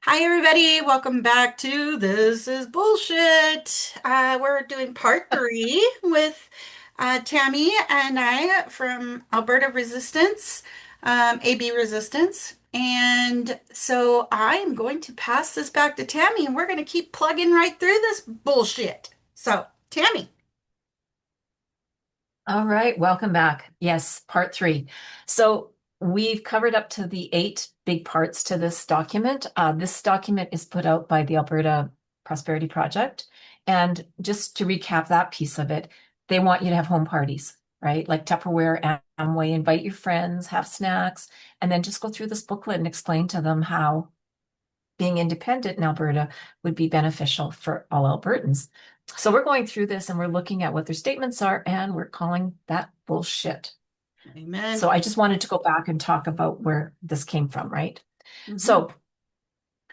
Hi, everybody. Welcome back to This is Bullshit. We're doing part three with Tami and I from Alberta Resistance, AB Resistance. And so I am going to pass this back to Tami and we're going to keep plugging right through this bullshit. So, Tami. All right, welcome back. Yes, part three. So we've covered up to the 8 big parts to this document. This document is put out by the Alberta Prosperity Project. And just to recap that piece of it, they want you to have home parties, right? Like Tupperware, Amway, invite your friends, have snacks, and then just go through this booklet and explain to them how being independent in Alberta would be beneficial for all Albertans. So we're going through this and we're looking at what their statements are and we're calling that bullshit. Amen. So I just wanted to go back and talk about where this came from, right? Hmm. So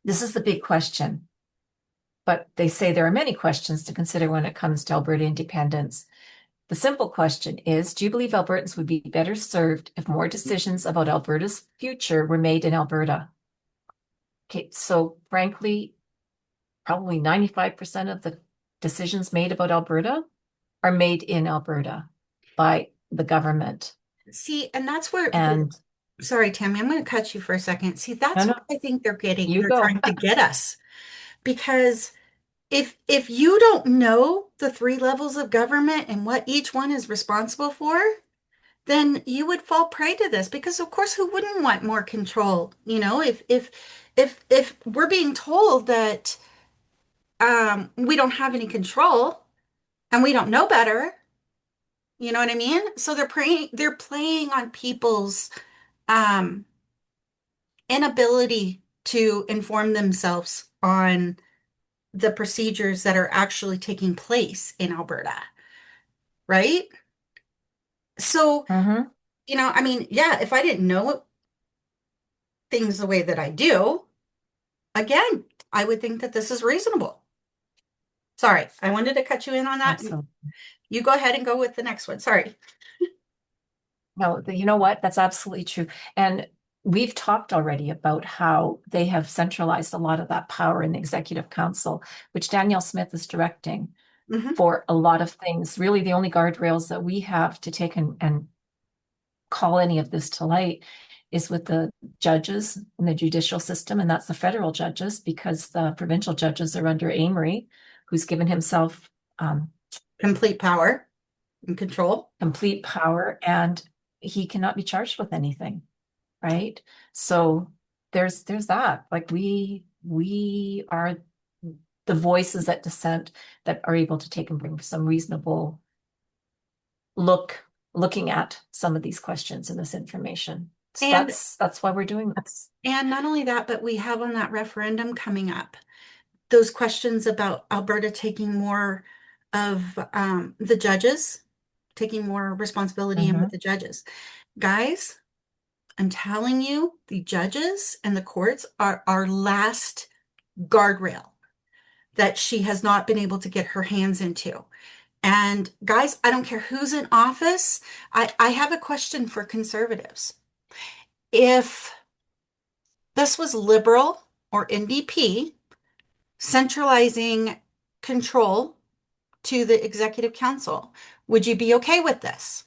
this is the big question, but they say there are many questions to consider when it comes to Alberta independence. The simple question is, do you believe Albertans would be better served if more decisions about Alberta's future were made in Alberta? Okay, so frankly, probably 95% of the decisions made about Alberta are made in Alberta by the government. See, and that's where, And sorry, Tammy, I'm going to cut you for a second. See, no, that's no, what I think they're getting. you They're go. trying to get us because if you don't know the three levels of government and what each one is responsible for, then you would fall prey to this because of course who wouldn't want more control? If we're being told that we don't have any control and we don't know better, you know what I mean? So they're playing on people's um inability to inform themselves on the procedures that are actually taking place in Alberta, right? So, Hmm. I mean, yeah, if I didn't know things the way that I do, again, I would think that this is reasonable. Sorry, I wanted to cut you in on that. Absolutely. You go ahead and go with the next one. Sorry. No, you know what? That's absolutely true. And we've talked already about how they have centralized a lot of that power in the executive council, which Danielle Smith is directing Hmm. for a lot of things. Really, the only guardrails that we have to take and call any of this to light is with the judges in the judicial system, and that's the federal judges, because the provincial judges are under Amory, who's given himself Complete power and control. complete power, and he cannot be charged with anything, right? So there's that. Like we are the voices that dissent that are able to take and bring some reasonable looking at some of these questions and this information. So And that's why we're doing this. and not only that, but we have on that referendum coming up those questions about Alberta taking more of the judges, taking more responsibility in with Hmm. the judges. Guys, I'm telling you, the judges and the courts are our last guardrail that she has not been able to get her hands into. And guys, I don't care who's in office. I have a question for conservatives. If this was liberal or NDP centralizing control to the executive council, would you be okay with this?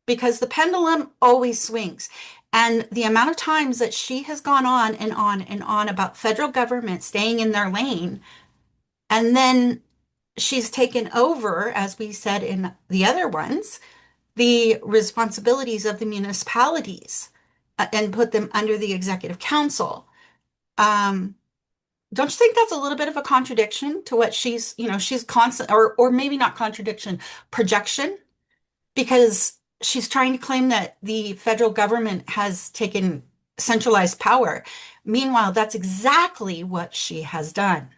Because the pendulum always swings. And the amount of times that she has gone on and on and on about federal government staying in their lane, and then she's taken over, as we said in the other ones, the responsibilities of the municipalities and put them under the executive council. Um, don't you think that's a little bit of a contradiction to what she's constant, or maybe not contradiction, projection? Because she's trying to claim that the federal government has taken centralized power. Meanwhile, that's exactly what she has done.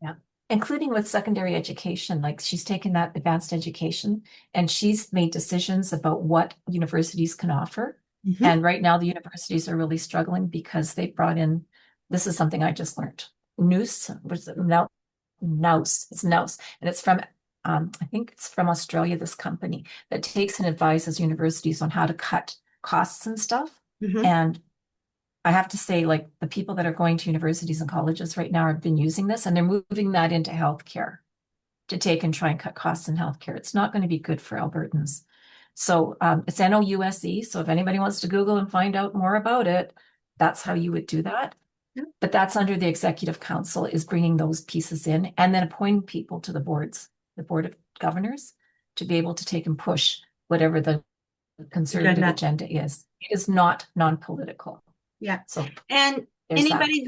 Yeah. Including with secondary education, like she's taken that advanced education and she's made decisions about what universities can offer. Mhm. And right now the universities are really struggling because they brought in, this is something I just learned. Noose, was it now? Nouse, it's Nouse. And it's from I think it's from Australia, this company that takes and advises universities on how to cut costs and stuff. Mhm. And I have to say, like the people that are going to universities and colleges right now have been using this and they're moving that into healthcare to take and try and cut costs in healthcare. It's not going to be good for Albertans. So it's NOUSE. So if anybody wants to Google and find out more about it, that's how you would do that. But that's under the executive council is bringing those pieces in and then appointing people to the boards, the board of governors, to be able to take and push whatever the conservative Agenda. agenda is. It is not non-political. Yeah. So And there's that. anybody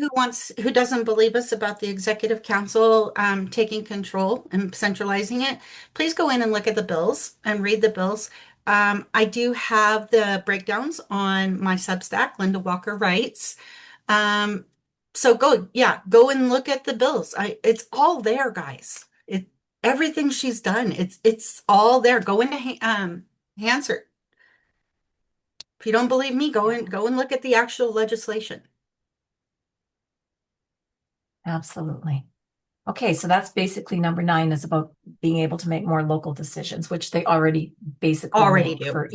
who doesn't believe us about the executive council taking control and centralizing it, please go in and look at the bills and read the bills. I do have the breakdowns on my Substack, Linda Walker Writes. Um, so go and look at the bills. It's all there, guys. Everything she's done, it's all there. Go into Hansard. If you don't believe me, go and look at the actual legislation. Absolutely. Okay, so that's basically number 9 is about being able to make more local decisions, which they already basically Already make do. for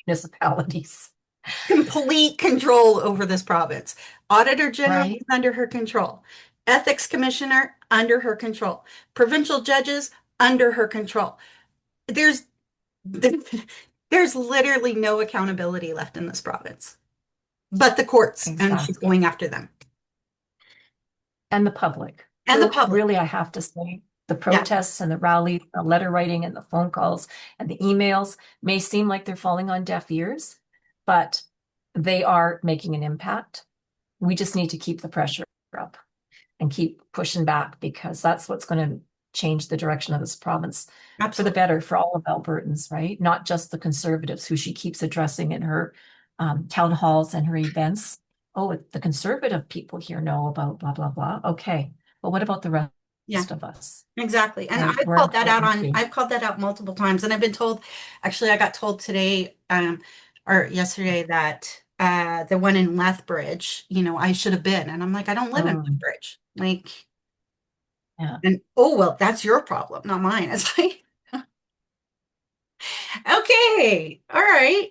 municipalities, Complete control over this province. Auditor General is right? under her control. Ethics Commissioner under her control. Provincial judges under her control. There's there's literally no accountability left in this province, but the courts, and she's Exactly. going after them. And the public, And the who public. really, I have to say, the Yeah, protests and the rallies, the letter writing and the phone calls and the emails may seem like they're falling on deaf ears, but they are making an impact. We just need to keep the pressure up and keep pushing back because that's what's going to change the direction of this province for the absolutely. better for all of Albertans, right? Not just the conservatives who she keeps addressing in her town halls and her events. Oh, the conservative people here know about blah, blah, blah. Okay. But what about the Yeah. rest of us, Exactly. And right? We're important too. I've called that out multiple times. And I've been told, actually, I got told today, or yesterday that the one in Lethbridge, I should have been. And I'm like, I don't live in Mm, Lethbridge. Like, yeah. and oh well, that's your problem, not mine. It's like, okay, all right.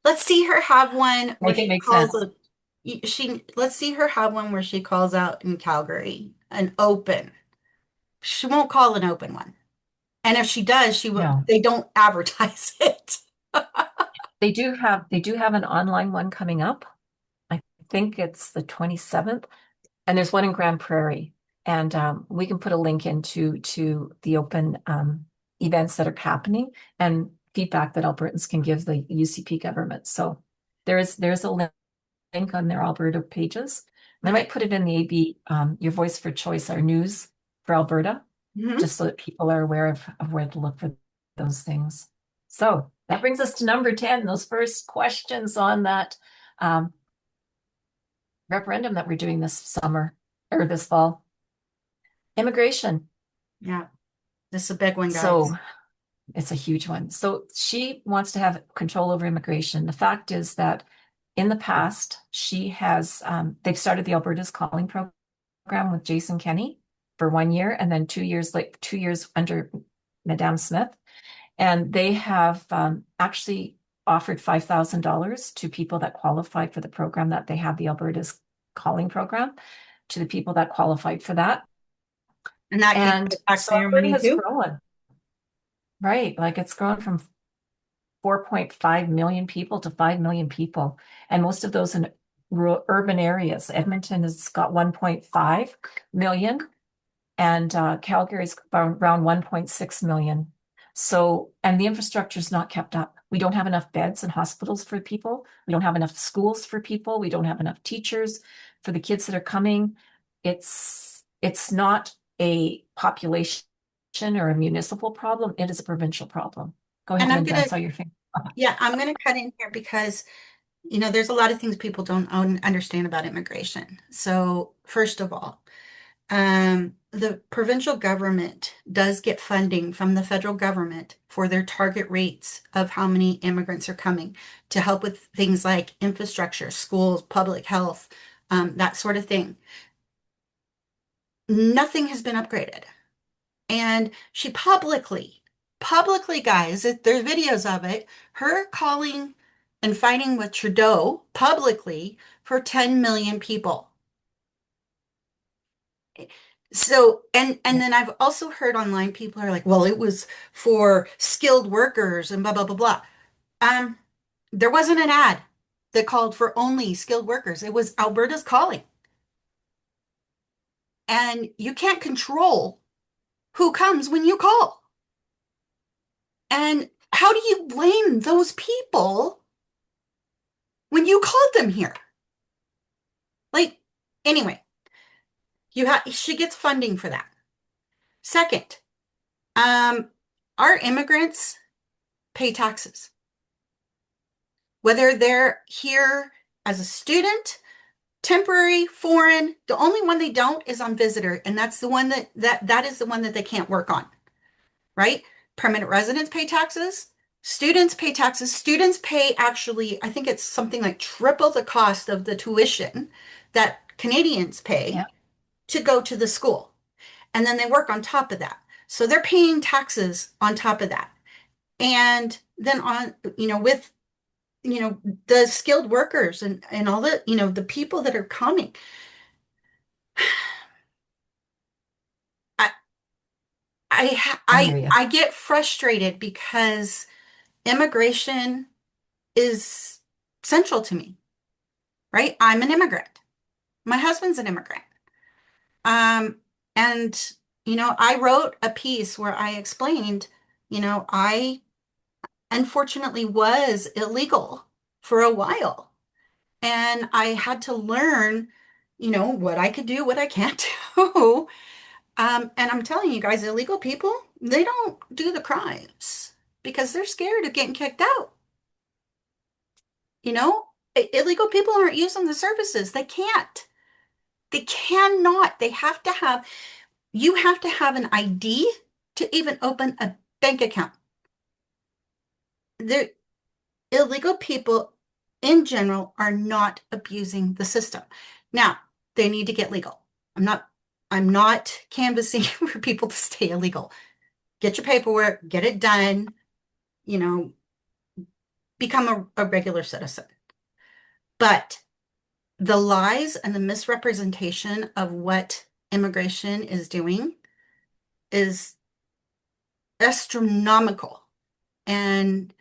Let's see her have one where Make it she make calls sense. a she let's see her have one where she calls out in Calgary an open. She won't call an open one. And if she does, No. they don't advertise it. They do have an online one coming up. I think it's the 27th. And there's one in Grand Prairie. And we can put a link into to the open events that are happening and feedback that Albertans can give the UCP government. So there's a link on their Alberta pages. And I Okay. might put it in the AB, Your Voice for Choice, our news for Alberta, Hmm. just so that people are aware of where to look for those things. So that brings us to number 10, those first questions on that um, referendum that we're doing this summer or this fall. Immigration. Yeah, this is a big one, So guys. it's a huge one. So she wants to have control over immigration. The fact is that in the past, they've started the Alberta's Calling program with Jason Kenney for 1 year and then 2 years, like 2 years under Madame Smith. And they have actually offered $5,000 to people that qualified for the program that they have, the Alberta's Calling program, to the people that qualified for that. And that came And with so taxpayer Alberta money has too. grown, right? Like it's grown from 4.5 million people to 5 million people. And most of those in rural urban areas. Edmonton has got 1.5 million and Calgary's around 1.6 million. So, and the infrastructure is not kept up. We don't have enough beds in hospitals for people. We don't have enough schools for people. We don't have enough teachers for the kids that are coming. It's not a population or a municipal problem. It is a provincial problem. Go And ahead, Linda. I saw your finger. I'm gonna cut in here because there's a lot of things people don't understand about immigration. So, first of all, the provincial government does get funding from the federal government for their target rates of how many immigrants are coming to help with things like infrastructure, schools, public health, that sort of thing. Nothing has been upgraded. And she publicly, guys, there's videos of it, her calling and fighting with Trudeau publicly for 10 million people. So, and then I've also heard online people are like, well, it was for skilled workers and blah blah blah blah. Um, there wasn't an ad that called for only skilled workers. It was Alberta's calling. And you can't control who comes when you call. And how do you blame those people when you called them here? Like, anyway, she gets funding for that. Second, um, our immigrants pay taxes, whether they're here as a student, temporary, foreign. The only one they don't is on visitor, and that's the one that is the one that they can't work on, right? Permanent residents pay taxes. Students pay taxes. Students pay actually, I think it's something like triple the cost of the tuition that Canadians pay Yeah. to go to the school. And then they work on top of that. So they're paying taxes on top of that. And then on, with, the skilled workers and all the, the people that are coming. I, I hear you. I get frustrated because immigration is central to me, right? I'm an immigrant. My husband's an immigrant. Um, and, I wrote a piece where I explained, I unfortunately was illegal for a while. And I had to learn, what I could do, what I can't do. And I'm telling you guys, illegal people, they don't do the crimes because they're scared of getting kicked out. You know, illegal people aren't using the services. They can't. They cannot. You have to have an ID to even open a bank account. They're illegal people in general are not abusing the system. Now, they need to get legal. I'm not I'm not canvassing for people to stay illegal. Get your paperwork, get it done, you know, become a regular citizen. But the lies and the misrepresentation of what immigration is doing is astronomical. And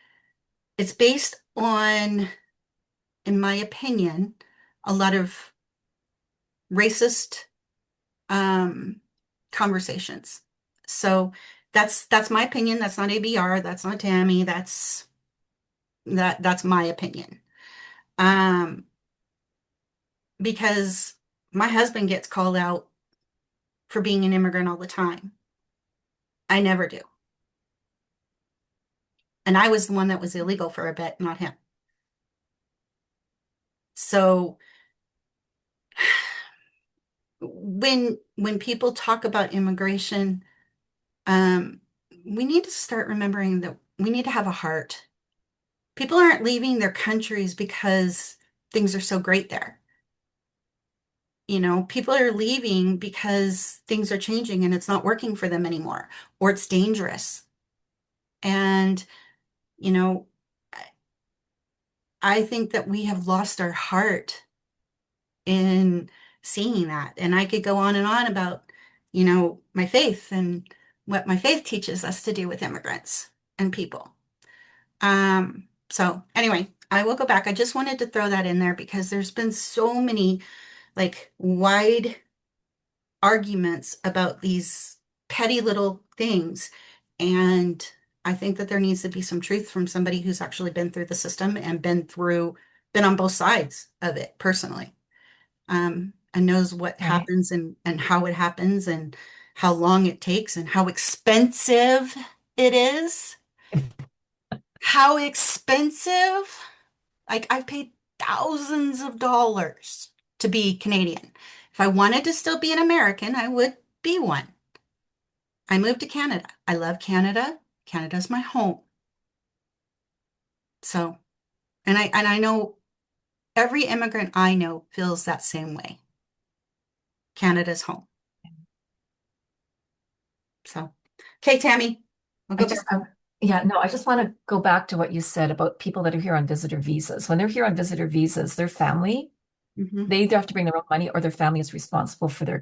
it's based on, in my opinion, a lot of racist um, conversations. So that's my opinion. That's not ABR. That's not Tammy. That's my opinion. Um, because my husband gets called out for being an immigrant all the time. I never do. And I was the one that was illegal for a bit, not him. So when people talk about immigration, um, we need to start remembering that we need to have a heart. People aren't leaving their countries because things are so great there. People are leaving because things are changing and it's not working for them anymore, or it's dangerous. And, you know, I think that we have lost our heart in seeing that. And I could go on and on about, my faith and what my faith teaches us to do with immigrants and people. So anyway, I will go back. I just wanted to throw that in there because there's been so many like wide arguments about these petty little things. And I think that there needs to be some truth from somebody who's actually been through the system and been on both sides of it personally, and knows what Right. happens and how it happens and how long it takes and how expensive it is. How expensive? Like I've paid thousands of dollars to be Canadian. If I wanted to still be an American, I would be one. I moved to Canada. I love Canada. Canada's my home. So, and I know every immigrant I know feels that same way. Canada's home. So, okay, Tammy, I'll I go just back. Yeah, no, I just want to go back to what you said about people that are here on visitor visas. When they're here on visitor visas, their family, Hmm. they either have to bring their own money or their family is responsible for their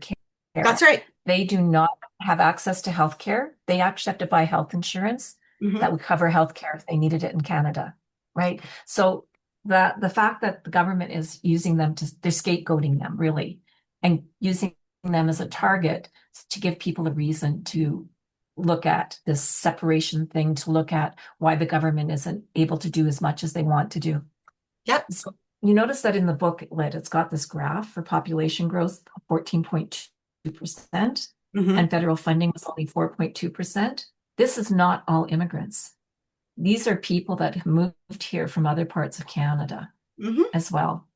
That's care. right. They do not have access to health care. They actually have to buy health insurance Hmm. that would cover health care if they needed it in Canada, right? So the fact that the government is using them they're scapegoating them really and using them as a target to give people a reason to look at this separation thing, to look at why the government isn't able to do as much as they want to do. Yep. So you notice that in the booklet, it's got this graph for population growth of 14.2%, Hmm. and federal funding was only 4.2%. This is not all immigrants. These are people that have moved here from other parts of Canada Hmm. as well.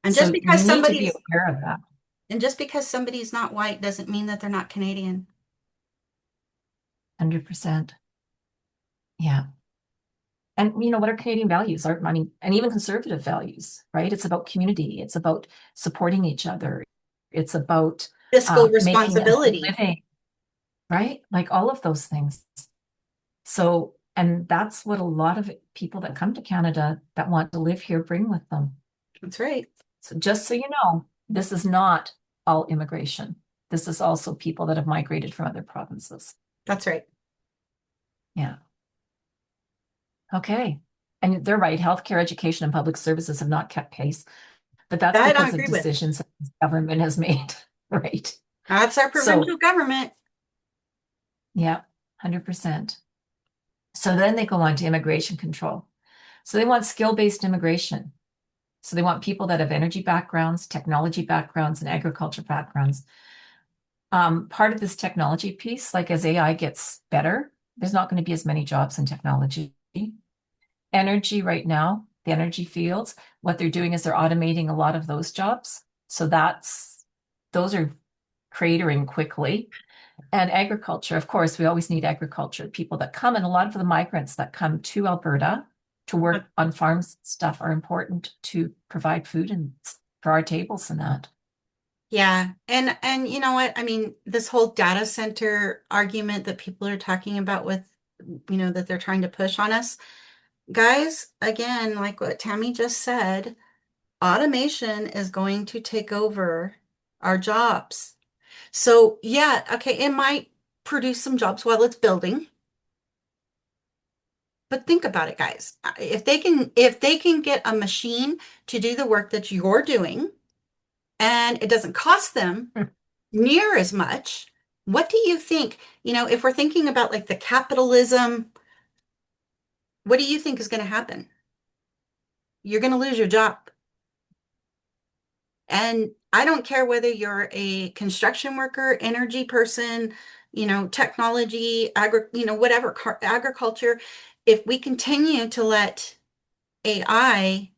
And just So we because need to be somebody's aware of that. and just because somebody's not white doesn't mean that they're not Canadian. 100%. Yeah. And what are Canadian values? Our money and even conservative values, right? It's about community. It's about supporting each other. It's about Fiscal making a good responsibility. living, right? Like all of those things. So, and that's what a lot of people that come to Canada that want to live here bring with them. That's right. So just so you know, this is not all immigration. This is also people that have migrated from other provinces. That's right. Yeah. Okay. And they're right. Healthcare, education, and public services have not kept pace, but that's That I because of agree with. decisions that the government has made. Right. That's our So, provincial government. yeah, 100%. So then they go on to immigration control. So they want skill-based immigration. So they want people that have energy backgrounds, technology backgrounds, and agriculture backgrounds. Part of this technology piece, like as AI gets better, there's not going to be as many jobs in technology. Energy right now, the energy fields, what they're doing is they're automating a lot of those jobs. So those are cratering quickly. And agriculture, of course, we always need agriculture, people that come, and a lot of the migrants that come to Alberta to work on farms and stuff are important to provide food and for our tables and that. Yeah. And you know what? I mean, this whole data center argument that people are talking about with, that they're trying to push on us. Guys, again, like what Tammy just said, automation is going to take over our jobs. So, yeah, okay, it might produce some jobs while it's building, but think about it, guys. If they can get a machine to do the work that you're doing and it doesn't cost them near as much, what do you think? If we're thinking about like the capitalism, what do you think is going to happen? You're going to lose your job. And I don't care whether you're a construction worker, energy person, technology, whatever, agriculture. If we continue to let AI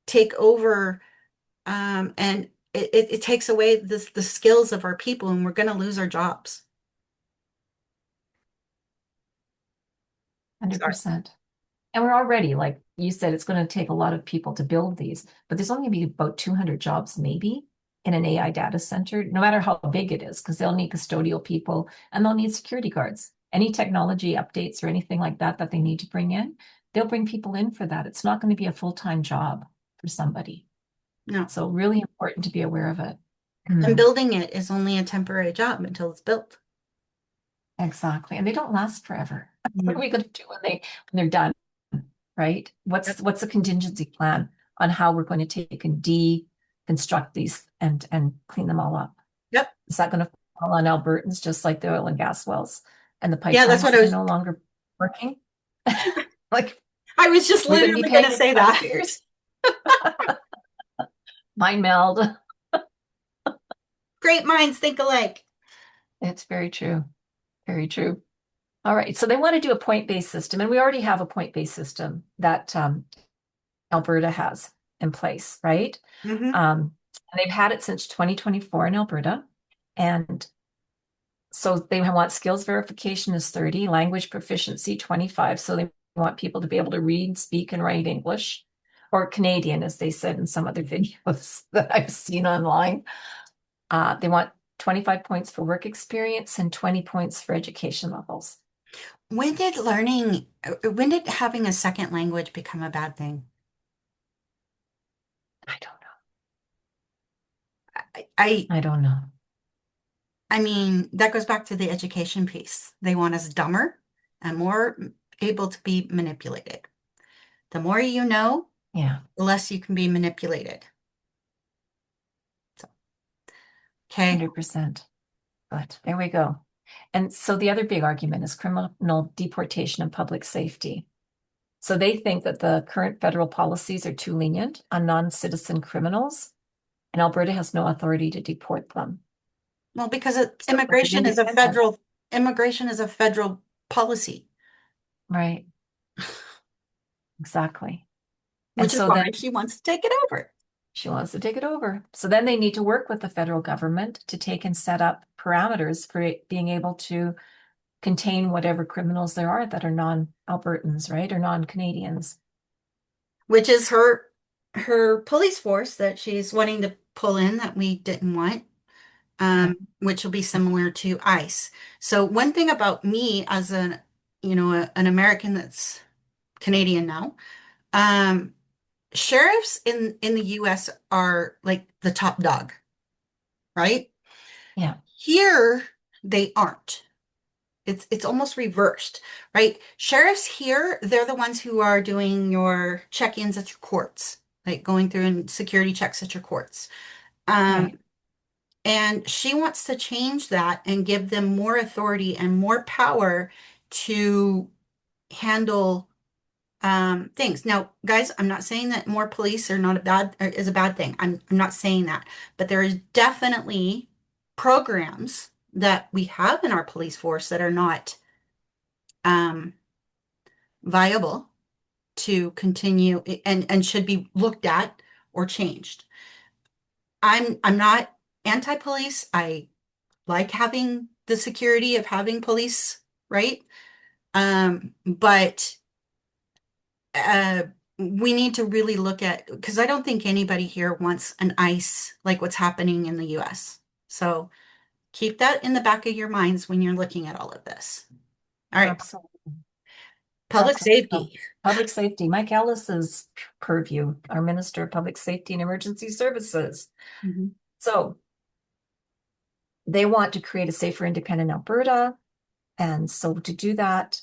take over, and it takes away the skills of our people, and we're going to lose our jobs. Sorry. 100%. And we're already, like you said, it's going to take a lot of people to build these, but there's only going to be about 200 jobs maybe in an AI data center, no matter how big it is, because they'll need custodial people and they'll need security guards. Any technology updates or anything like that that they need to bring in, they'll bring people in for that. It's not going to be a full-time job for somebody. No. So really important to be aware of it. And Mm, building it is only a temporary job until it's built. exactly. And they don't last forever. What are No. we going to do when they're done? Right? What's the contingency plan on how we're going to take and deconstruct these and clean them all up? Yep. Is that going to fall on Albertans just like the oil and gas wells and the Yeah, that's pipelines what I that are was. no longer working? Like I was just we're going to be literally going paying to as say that. taxpayers. Mind meld. Great minds think alike. It's very true. Very true. All right. So they want to do a point-based system, and we already have a point-based system that Alberta has in place, right? Hmm. And they've had it since 2024 in Alberta. And so they want skills verification is 30, language proficiency 25. So they want people to be able to read, speak, and write English or Canadian, as they said in some other videos that I've seen online. They want 25 points for work experience and 20 points for education levels. when did having a second language become a bad thing? I don't know. I, I, I don't know. I mean, that goes back to the education piece. They want us dumber and more able to be manipulated. The more you know, Yeah, the less you can be manipulated. So, okay. 100%. But there we go. And so the other big argument is criminal deportation and public safety. So they think that the current federal policies are too lenient on non-citizen criminals, and Alberta has no authority to deport them. Well, because So they're independent, immigration is a federal policy, right? Exactly. And which is so then why she wants to take it over. she wants to take it over. So then they need to work with the federal government to take and set up parameters for it being able to contain whatever criminals there are that are non-Albertans, right? Or non-Canadians. Which is her police force that she's wanting to pull in that we didn't want, Yeah. which will be similar to ICE. So one thing about me as an American that's Canadian now, um, sheriffs in the US are like the top dog, right? Yeah. Here they aren't. It's almost reversed, right? Sheriffs here, they're the ones who are doing your check-ins at your courts, like going through and security checks at your courts. Right. Um, and she wants to change that and give them more authority and more power to handle things. Now, guys, I'm not saying that more police are not a bad or is a bad thing. I'm not saying that, but there is definitely programs that we have in our police force that are not um, viable to continue and should be looked at or changed. I'm not anti-police. I like having the security of having police, right? But uh, we need to really look at because I don't think anybody here wants an ICE like what's happening in the US. So keep that in the back of your minds when you're looking at all of this. All right, Absolutely. public Absolutely. So safety. public safety, Mike Ellis's purview, our Minister of Public Safety and Emergency Services. Mhm. So they want to create a safer, independent Alberta. And so to do that,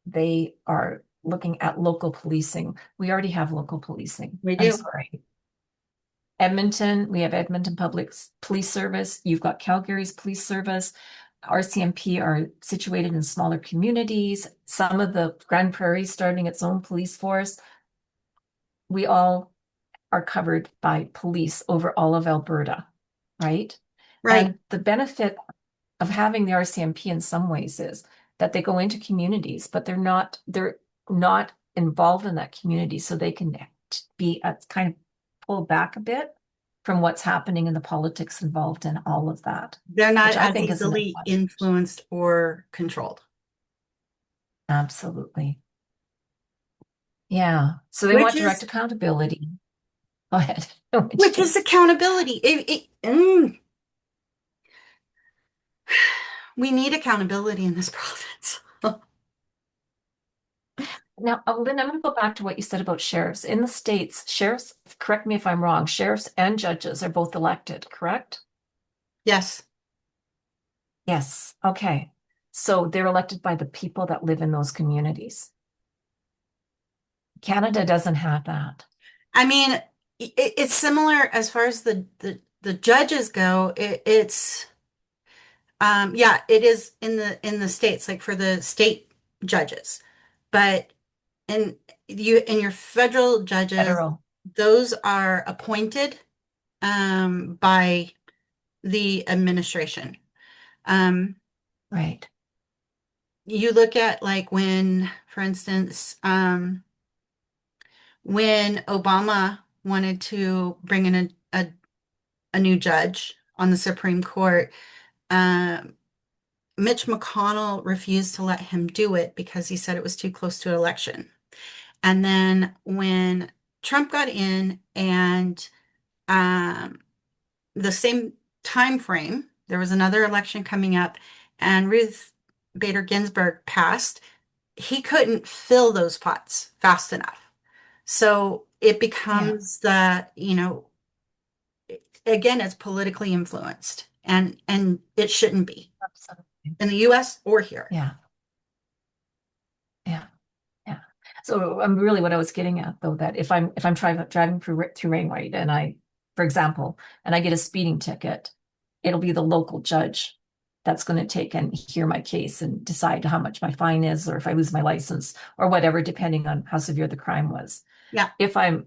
they are looking at local policing. We already have local policing. We I'm do. sorry. Edmonton, we have Edmonton Public Police Service. You've got Calgary's police service. RCMP are situated in smaller communities. Some of the Grand Prairie starting its own police force. We all are covered by police over all of Alberta, right? Right. And the benefit of having the RCMP in some ways is that they go into communities, but they're not involved in that community, so they can be kind of pulled back a bit from what's happening in the politics involved in all of that, They're not which I as think is an easily advantage. influenced or controlled, Absolutely. Yeah. So they which want direct is accountability. Go ahead. Which which is is accountability. We need accountability in this province. now, Lynn, I'm going to go back to what you said about sheriffs. In the States, sheriffs, correct me if I'm wrong, sheriffs and judges are both elected, correct? Yes. Yes. Okay. So they're elected by the people that live in those communities. Canada doesn't have that. I mean, it's similar as far as the judges go. It's yeah, it is in the states, like for the state judges. But in your federal judges, Federal. those are appointed by the administration. Um, Right. you look at like when, for instance, when Obama wanted to bring in a new judge on the Supreme Court, um, Mitch McConnell refused to let him do it because he said it was too close to an election. And then when Trump got in and um, the same time frame, there was another election coming up, and Ruth Bader Ginsburg passed. he couldn't fill those pots fast enough. So it Yeah, becomes that, again, it's politically influenced and it shouldn't be absolutely. in the US or here. Yeah, yeah, yeah. So really what I was getting at though, that if I'm driving through Rainwright and for example, and I get a speeding ticket, it'll be the local judge that's going to take and hear my case and decide how much my fine is, or if I lose my license or whatever, depending on how severe the crime was. Yeah, If I'm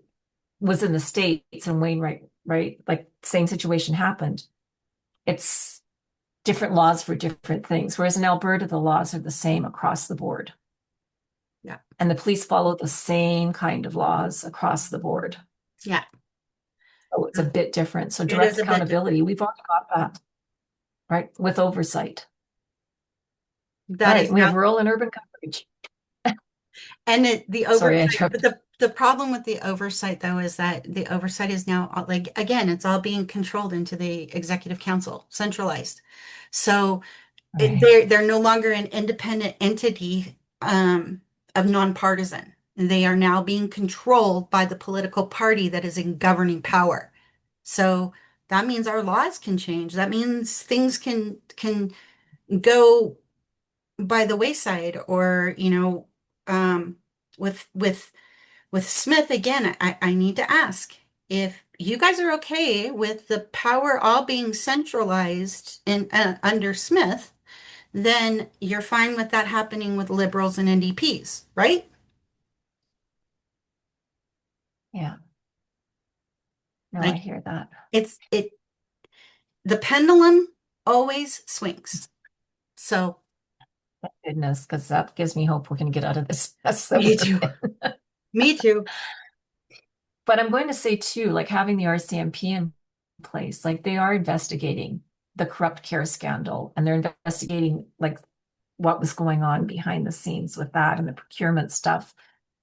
was in the States and Wainwright, right, like same situation happened, it's different laws for different things. Whereas in Alberta, the laws are the same across the board. yeah, And the police follow the same kind of laws across the board. yeah. So it's a bit different. So It direct is a bit different. accountability, we've already got that, right? With oversight. All That right, is we have rural and urban coverage. And the Sorry, I oversight, but interrupted. the problem with the oversight though is that the oversight is now like again, it's all being controlled into the executive council, centralized. So Right. they're no longer an independent entity of nonpartisan. They are now being controlled by the political party that is in governing power. So that means our laws can change. That means things can go by the wayside or um with Smith again, I need to ask if you guys are okay with the power all being centralized in under Smith, then you're fine with that happening with liberals and NDPs, right? Yeah. No, I Like hear that. it the pendulum always swings. So Thank goodness, because that gives me hope we're going to get out of this mess that me we're too. in. Me too. But I'm going to say too, like having the RCMP in place, like they are investigating the corrupt care scandal and they're investigating like what was going on behind the scenes with that and the procurement stuff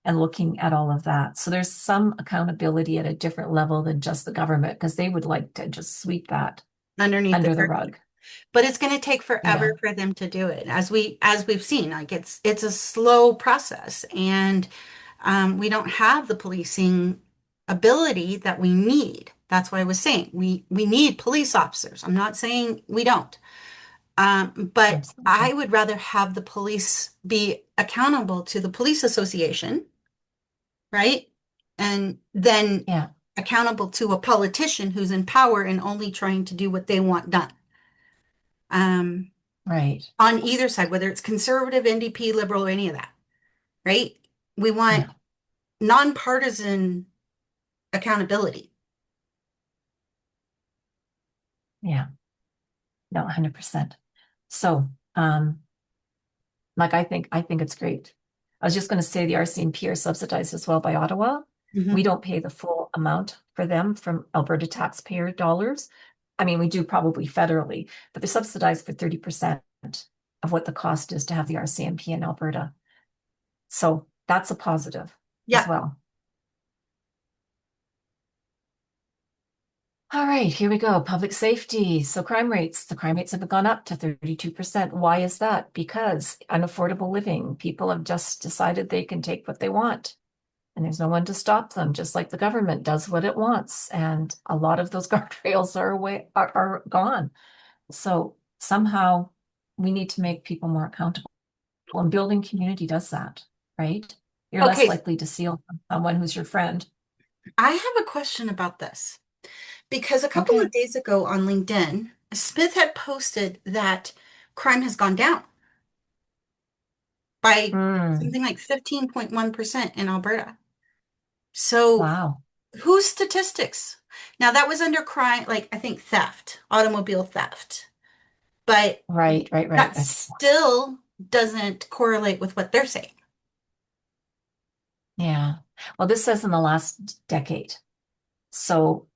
and looking at all of that. So there's some accountability at a different level than just the government because they would like to just sweep that Underneath the under the curtain. rug. But it's going to take forever Yeah, for them to do it, as we've seen. Like it's a slow process, and we don't have the policing ability that we need. That's why I was saying we need police officers. I'm not saying we don't, but absolutely. I would rather have the police be accountable to the police association, right? And then Yeah, accountable to a politician who's in power and only trying to do what they want done. Um, right. on either side, whether it's conservative, NDP, liberal, or any of that, right? We want Yeah, nonpartisan accountability. yeah. No, 100%. So, like I think it's great. I was just going to say the RCMP are subsidized as well by Ottawa. We Mhm. don't pay the full amount for them from Alberta taxpayer dollars. I mean, we do probably federally, but they're subsidized for 30% of what the cost is to have the RCMP in Alberta. So that's a positive as Yeah. well. All right, here we go. Public safety. So crime rates. The crime rates have gone up to 32%. Why is that? Because unaffordable living. People have just decided they can take what they want. And there's no one to stop them, just like the government does what it wants. And a lot of those guardrails are gone. So somehow we need to make people more accountable. And building community does that, right? You're less Okay. likely to steal from someone who's your friend. I have a question about this because a couple Okay. of days ago on LinkedIn, Smith had posted that crime has gone down by Mm, something like 15.1% in Alberta. So wow. whose statistics? Now that was under crime, like I think theft, automobile theft, but Right, right, right. that still doesn't correlate with what they're saying. Yeah. Well, this says in the last decade. So,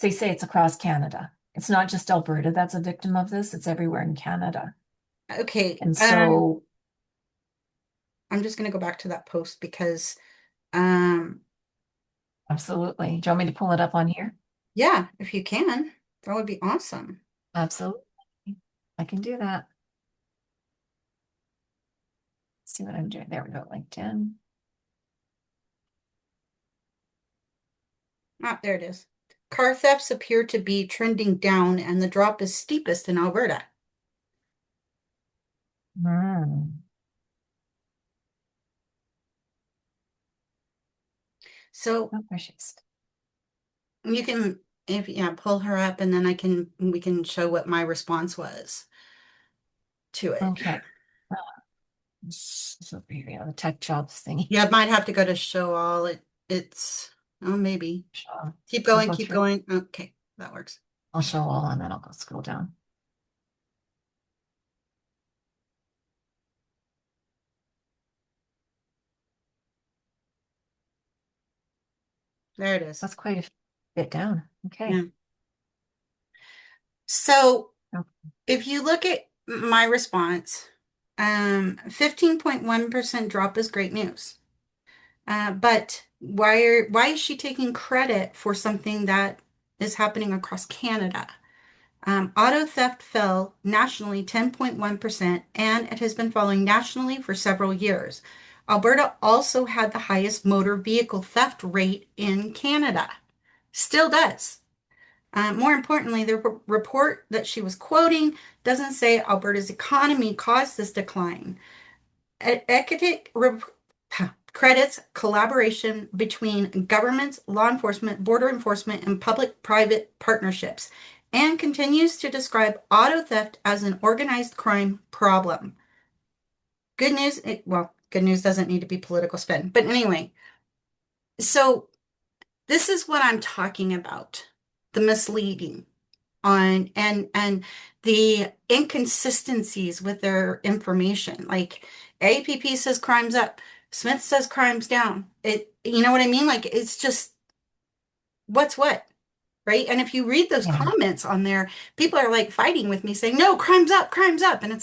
they say it's across Canada. It's not just Alberta that's a victim of this, it's everywhere in Canada. Okay, And so, I'm just going to go back to that post because, um, absolutely. Do you want me to pull it up on here? yeah, if you can, that would be awesome. Absolutely. I can do that. see what I'm doing. There we go, LinkedIn. Ah, there it is. Car thefts appear to be trending down, and the drop is steepest in Alberta. Hmm. So Oh, there she is. you can, if yeah, pull her up, and then we can show what my response was to it. Okay. So here we go, the tech jobs thingy. Yeah, it might have to go to show all. It's oh maybe. I'll go Keep through. going. Okay, that works. I'll show all and then I'll go scroll down. There it is. That's quite a bit down. Okay. Yeah. So Oh, if you look at my response, 15.1% drop is great news. But why is she taking credit for something that is happening across Canada? Auto theft fell nationally 10.1%, and it has been falling nationally for several years. Alberta also had the highest motor vehicle theft rate in Canada. Still does. More importantly, the report that she was quoting doesn't say Alberta's economy caused this decline. Ecotec credits collaboration between governments, law enforcement, border enforcement, and public-private partnerships, and continues to describe auto theft as an organized crime problem. Good news, well, good news doesn't need to be political spin, but anyway, so this is what I'm talking about, the misleading on and the inconsistencies with their information. Like APP says crime's up, Smith says crime's down. It, you know what I mean? Like it's just what's what, right? And if you read those yeah. comments on there, people are like fighting with me saying, "No, crime's up," and it's